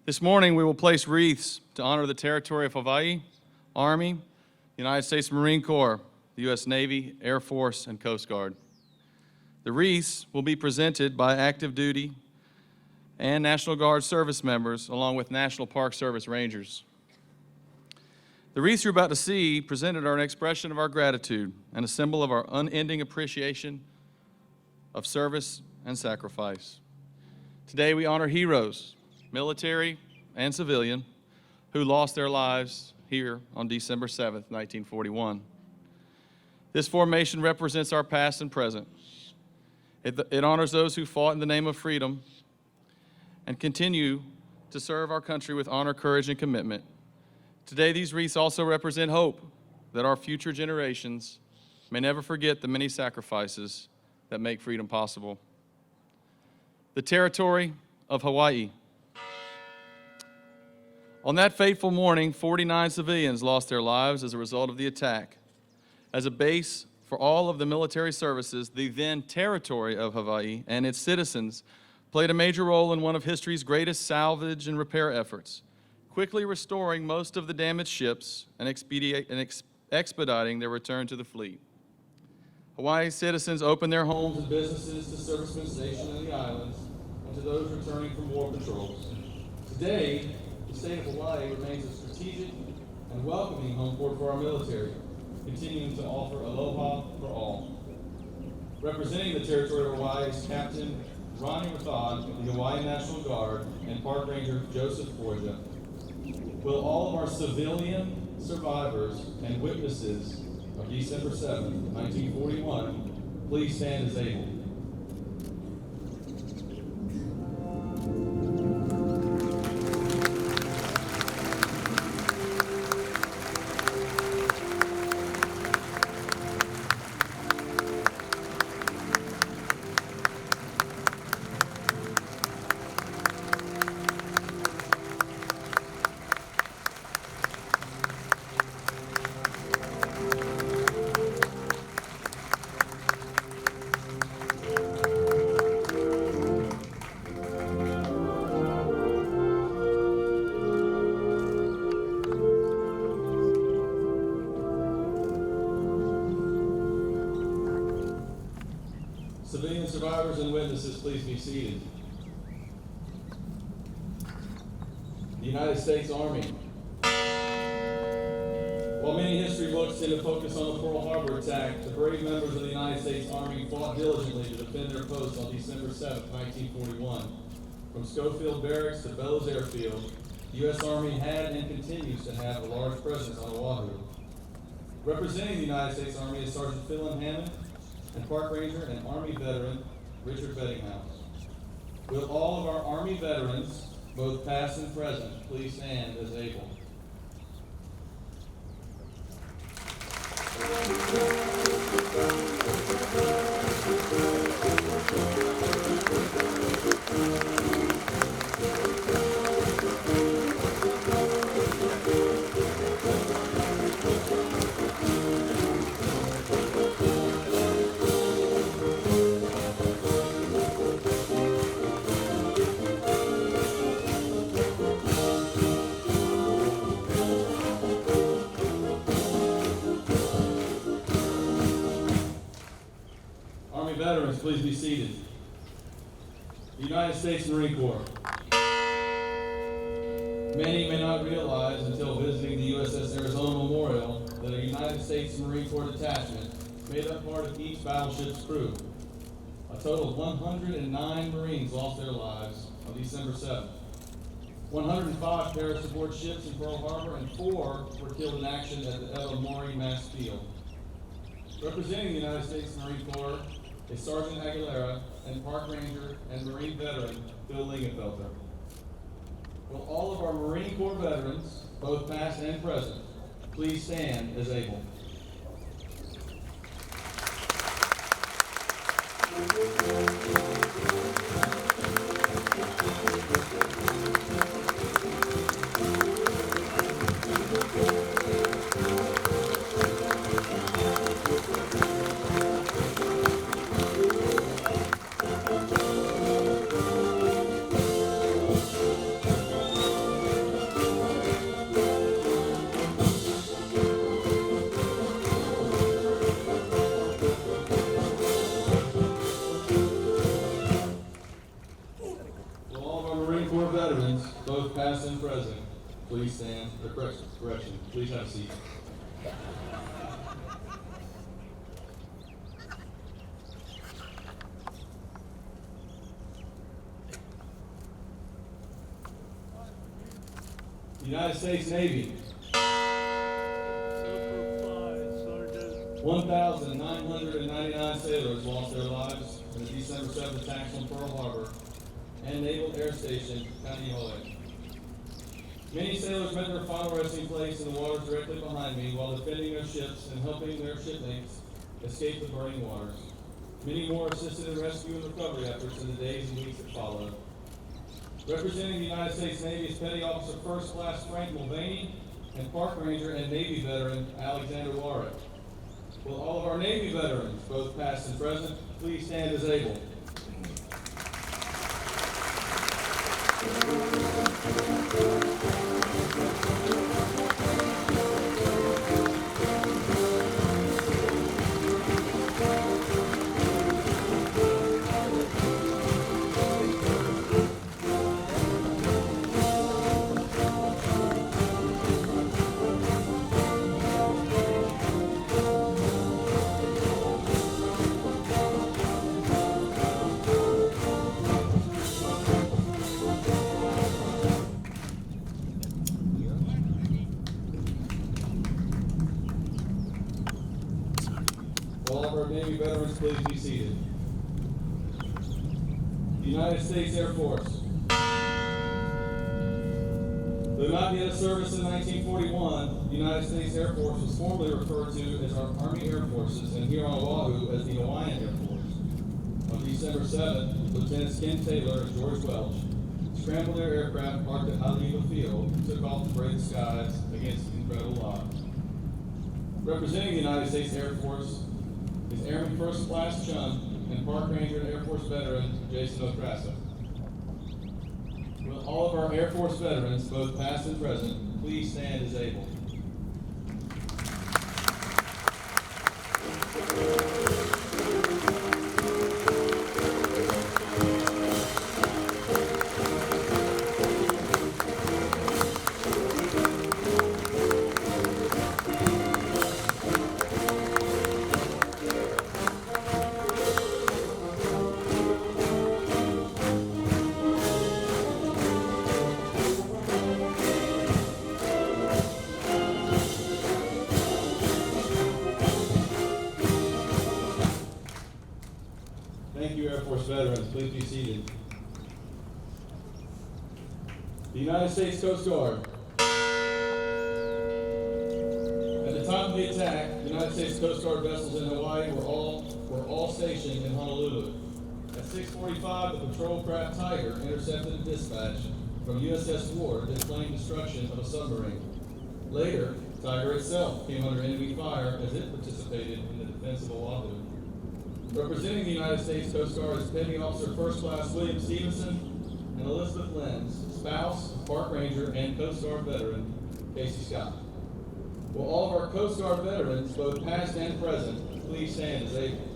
This morning, we will place wreaths to honor the territory of Hawaii, Army, United States Marine Corps, the U.S. Navy, Air Force, and Coast Guard. The wreaths will be presented by active duty and National Guard service members, along with National Park Service Rangers. The wreaths you're about to see presented are an expression of our gratitude and a symbol of our unending appreciation of service and sacrifice. Today, we honor heroes, military and civilian, who lost their lives here on December 7th, 1941. This formation represents our past and present. It honors those who fought in the name of freedom and continue to serve our country with honor, courage, and commitment. Today, these wreaths also represent hope that our future generations may never forget the many sacrifices that make freedom possible. The territory of Hawaii. On that fateful morning, 49 civilians lost their lives as a result of the attack. As a base for all of the military services, the then territory of Hawaii and its citizens played a major role in one of history's greatest salvage and repair efforts, quickly restoring most of the damaged ships and expediting their return to the fleet. Hawaii citizens opened their homes and businesses to servicemen stationed in the islands and to those returning from war patrols. Today, the state of Hawaii remains a strategic and welcoming home port for our military, continuing to offer aloha for all. Representing the territory of Hawaii is Captain Ronnie Rathod of the Hawaii National Guard and Park Ranger Joseph Borgia. Will all of our civilian survivors and witnesses of December 7th, 1941, please stand as able. Civilian survivors and witnesses, please be seated. The United States Army. While many history books tend to focus on the Pearl Harbor attack, the brave members of the United States Army fought diligently to defend their post on December 7, 1941. From Schofield Barracks to Bellows Airfield, the U.S. Army had and continues to have a large presence on Oahu. Representing the United States Army is Sergeant Phil Hammond, and Park Ranger and Army veteran Richard Bettinghouse. Will all of our Army veterans, both past and present, please stand as able. Veterans, please be seated. The United States Marine Corps. Many may not realize until visiting the USS Arizona Memorial that a United States Marine Corps detachment made up part of each battleship's crew. A total of 109 Marines lost their lives on December 7th. 105 perished aboard ships in Pearl Harbor, and 4 were killed in action at the El Mori Mass Field. Representing the United States Marine Corps is Sergeant Aguilera and Park Ranger and Marine veteran Bill Lingenfelter. Will all of our Marine Corps veterans, both past and present, please stand as able. veterans, both past and present, please stand. Correction, please have a seat. United States Navy. 1,999 sailors lost their lives in the December 7th attacks on Pearl Harbor and Naval Air Station, Kaneohe. Many sailors met their final resting place in the waters directly behind me while defending their ships and helping their shipmates escape the burning waters. Many more assisted in rescue and recovery efforts in the days and weeks that followed. Representing the United States Navy is Petty Officer First Class Frank Mulvaney and Park Ranger and Navy veteran Alexander Warwick. Will all of our Navy veterans, both past and present, please stand as able. All of our Navy veterans, please be seated. The United States Air Force. Though not yet a service in 1941, the United States Air Force was formerly referred to as our Army Air Forces and here on Oahu as the Hawaiian Air Force. On December 7th, Lieutenants Ken Taylor and George Welch scrambled their aircraft parked at Haleiwa Field and took off to brave the skies against incredible odds. Representing the United States Air Force is Airman First Class Chun and Park Ranger and Air Force veteran Jason Okrasa. Will all of our Air Force veterans, both past and present, please stand as able. Thank you, Air Force veterans. Please be seated. The United States Coast Guard. At the time of the attack, the United States Coast Guard vessels in Hawaii were all stationed in Honolulu. At 6:45, the patrol craft Tiger intercepted a dispatch from USS Ward that claimed destruction of a submarine. Later, Tiger itself came under enemy fire as it participated in the defense of Oahu. Representing the United States Coast Guard is Petty Officer First Class William Stevenson and Elizabeth Lenz, spouse of Park Ranger and Coast Guard veteran Casey Scott. Will all of our Coast Guard veterans, both past and present, please stand as able.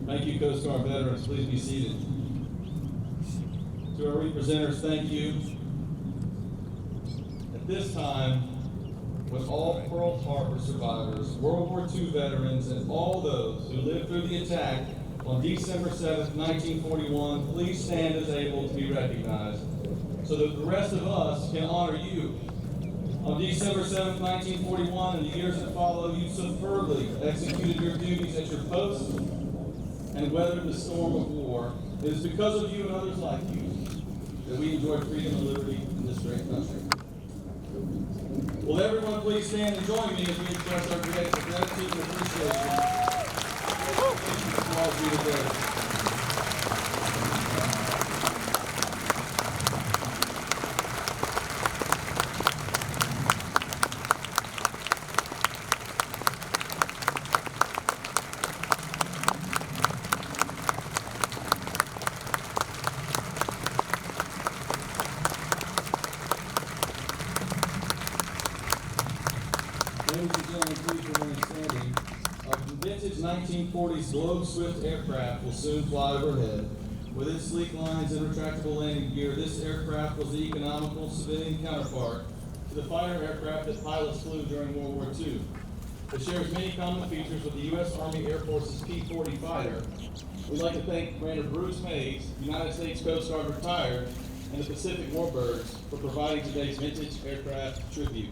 Thank you, Coast Guard veterans. Please be seated. To our representatives, thank you. At this time, with all Pearl Harbor survivors, World War II veterans, and all those who lived through the attack on December 7th, 1941, please stand as able to be recognized so that the rest of us can honor you. On December 7th, 1941, and the years that followed, you superbly executed your duties at your posts and weathered the storm of war. It is because of you and others like you that we enjoy freedom and liberty in this great country. Will everyone please stand and join me as we express our gratitude and appreciation. Thank you to all of you. seated there. Ladies and gentlemen, please remain standing. A vintage 1940s Globe Swift aircraft will soon fly overhead. With its sleek lines and retractable landing gear, this aircraft was the economical civilian counterpart to the fighter aircraft that pilots flew during World War II. It shares many common features with the U.S. Army Air Force's P-40 fighter. We'd like to thank Commander Bruce Hayes, United States Coast Guard retired, and the Pacific Warbirds for providing today's vintage aircraft tribute.